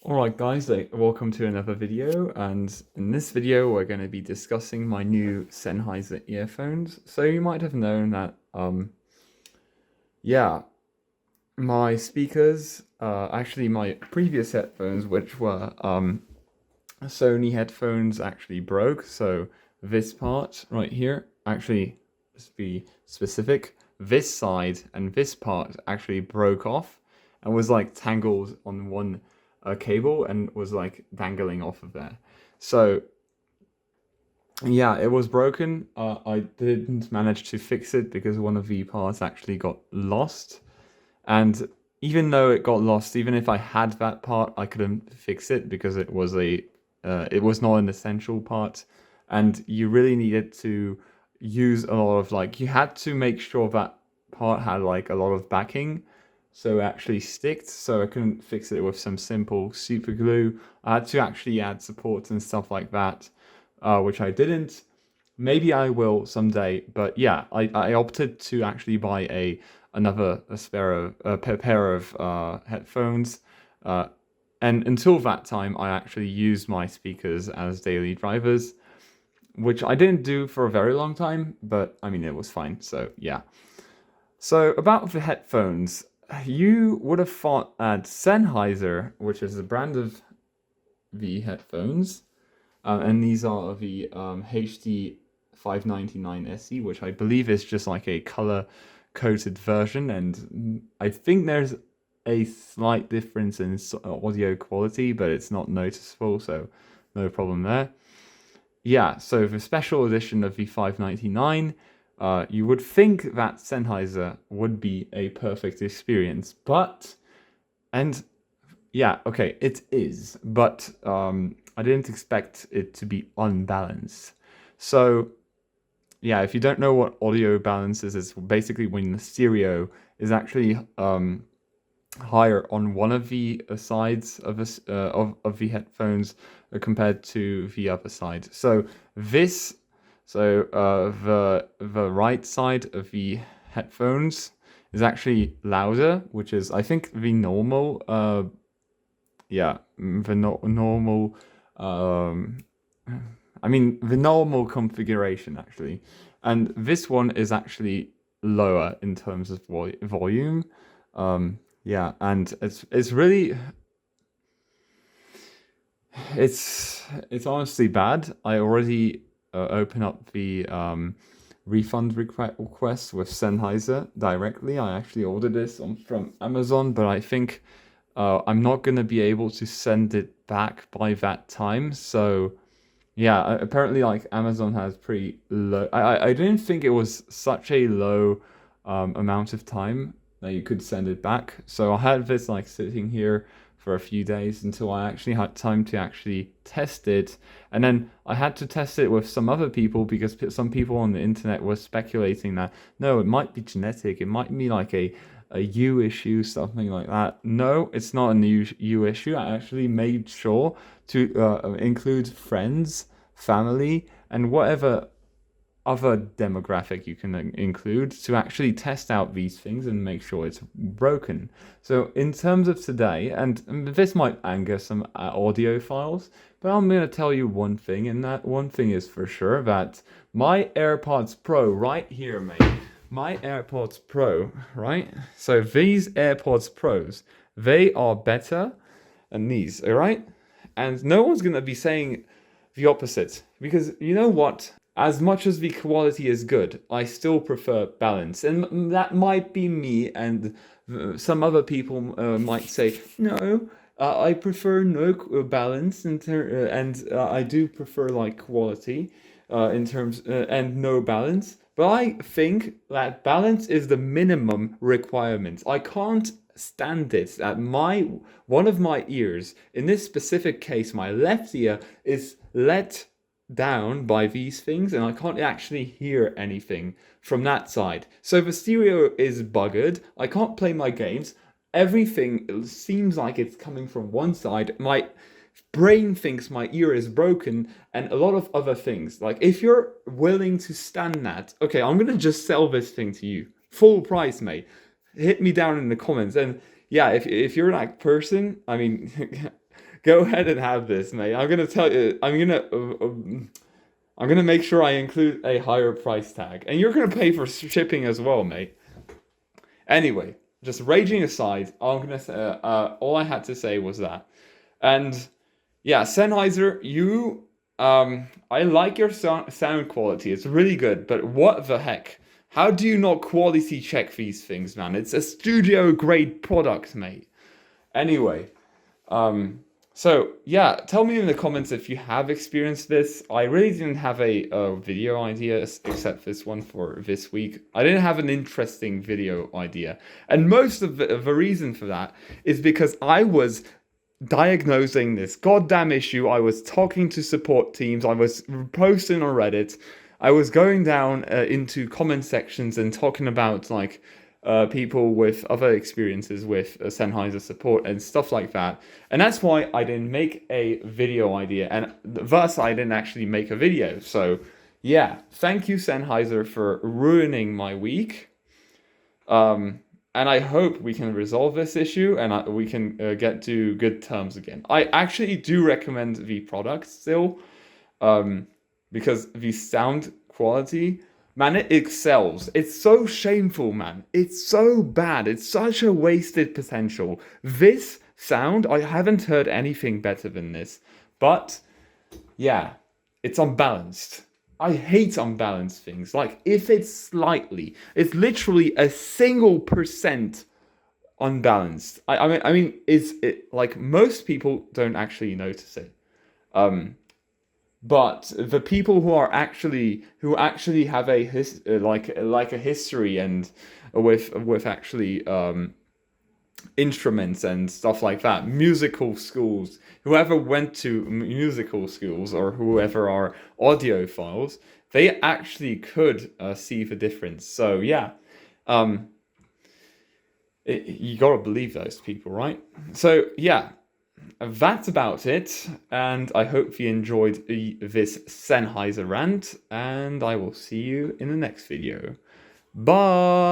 Alright guys, welcome to another video, and in this video we're going to be discussing my new Sennheiser earphones. So you might have known that, yeah, my speakers, actually my previous headphones, which were Sony headphones, actually broke. So this part right here, actually, let's be specific, this side and this part actually broke off and was like tangled on one cable and was like dangling off of there. So yeah, it was broken. I didn't manage to fix it because one of the parts actually got lost. And even though it got lost, even if I had that part, I couldn't fix it because it was it was not an essential part, and you really needed to use a lot of you had to make sure that part had like a lot of backing, so it actually sticked. So I couldn't fix it with some simple super glue. I had to actually add supports and stuff like that, which I didn't. Maybe I will someday, but yeah, I opted to actually buy a pair of headphones. And until that time, I actually used my speakers as daily drivers, which I didn't do for a very long time, but I mean, it was fine. So yeah. So about the headphones, you would have thought that Sennheiser, which is the brand of the headphones, and these are the HD 599 SE, which I believe is just like a color coated version, and I think there's a slight difference in audio quality, but it's not noticeable, so no problem there. Yeah, so the special edition of the 599, you would think that Sennheiser would be a perfect experience, and yeah, okay, it is, but I didn't expect it to be unbalanced. So yeah, if you don't know what audio balance is, it's basically when the stereo is actually higher on one of the sides of the headphones compared to the other side. So the right side of the headphones is actually louder, which is I think the normal normal I mean the normal configuration actually, and this one is actually lower in terms of volume. Yeah, and it's really it's honestly bad. I already open up the refund request with Sennheiser directly. I actually ordered this from Amazon, but I think I'm not going to be able to send it back by that time. So yeah, apparently like Amazon has pretty low. I didn't think it was such a low amount of time that you could send it back. So I had this like sitting here for a few days until I actually had time to actually test it. And then I had to test it with some other people because some people on the internet were speculating that no, it might be genetic, it might be like a U issue, something like that. No, it's not a U issue. I actually made sure to include friends, family, and whatever other demographic you can include to actually test out these things and make sure it's broken. So in terms of today, and this might anger some audiophiles, but I'm going to tell you one thing, and that one thing is for sure that my AirPods Pro right here, mate, my AirPods Pro, right? So these AirPods Pros, they are better than these, all right? And no one's going to be saying the opposite, because you know what? As much as the quality is good, I still prefer balance. And that might be me, and some other people might say, no, I prefer no balance, and I do prefer like quality in terms and no balance. But I think that balance is the minimum requirement. I can't stand it that one of my ears, in this specific case, my left ear, is let down by these things, and I can't actually hear anything from that side. So the stereo is buggered. I can't play my games. Everything seems like it's coming from one side. My brain thinks my ear is broken, and a lot of other things. Like, if you're willing to stand that, okay, I'm gonna just sell this thing to you. Full price, mate. Hit me down in the comments. And yeah, if you're that person, I mean, Go ahead and have this, mate. I'm gonna tell you. I'm gonna make sure I include a higher price tag, and you're gonna pay for shipping as well, mate. Anyway, just raging aside, I'm gonna say, all I had to say was that, and yeah, Sennheiser, I like your sound quality. It's really good, but what the heck? How do you not quality check these things, man? It's a studio grade product, mate. Anyway, so yeah, tell me in the comments if you have experienced this. I really didn't have a video idea except this one for this week. I didn't have an interesting video idea. And most of the reason for that is because I was diagnosing this goddamn issue. I was talking to support teams. I was posting on Reddit. I was going down into comment sections and talking about like people with other experiences with Sennheiser support and stuff like that. And that's why I didn't make a video idea, and thus I didn't actually make a video. So yeah, thank you Sennheiser for ruining my week. And I hope we can resolve this issue and we can get to good terms again. I actually do recommend the product still, because the sound quality, man, it excels. It's so shameful, man. It's so bad. It's such a wasted potential. This sound, I haven't heard anything better than this. But yeah, it's unbalanced. I hate unbalanced things. Like, if it's literally a single % unbalanced. I mean, is it like most people don't actually notice it. But the people who actually have a history and with actually instruments and stuff like that, musical schools, whoever went to musical schools or whoever are audiophiles, they actually could see the difference. So yeah, you gotta believe those people, right? So yeah, that's about it, and I hope you enjoyed this Sennheiser rant, and I will see you in the next video. Bye!